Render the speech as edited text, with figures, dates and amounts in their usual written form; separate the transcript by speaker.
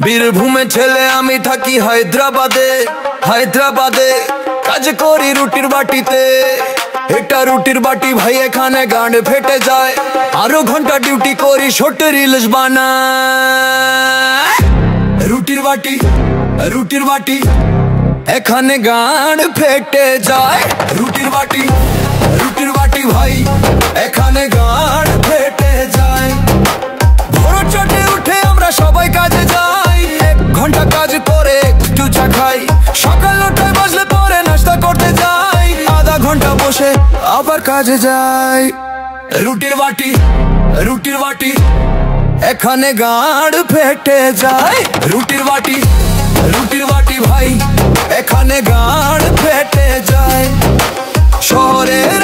Speaker 1: বীরভূমে ছেলে আমি থাকি হায়দ্রাবাদে। হায়দ্রাবাদে কাজ করি রুটির বাটিতে। এটা রুটির বাটি ভাই, এখানে গাঁড ফেটে যায়। আরো ঘন্টা ডিউটি করি, শর্ট রিলস বানাই। রুটির বাটি, রুটির বাটি, এখানে গাঁড ফেটে যায়। রুটির বাটি, রুটির বাটি ভাই, এখানে গাঁড ফেটে যায়। ভোর চটে উঠে আমরা সবাই কাজে যাই। 1 ঘন্টা কাজ করে একটু চা খাই। সকাল 9টায় বাজলে পরে নাস্তা করতে যাই। আধা ঘন্টা বসে আবার কাজে যাই। রুটির বাটি, রুটির বাটি, এখানে গাঁড ফেটে যায়। রুটির বাটি, রুটির বাটি ভাই, এখানে গাঁড ফেটে যায়। শহরের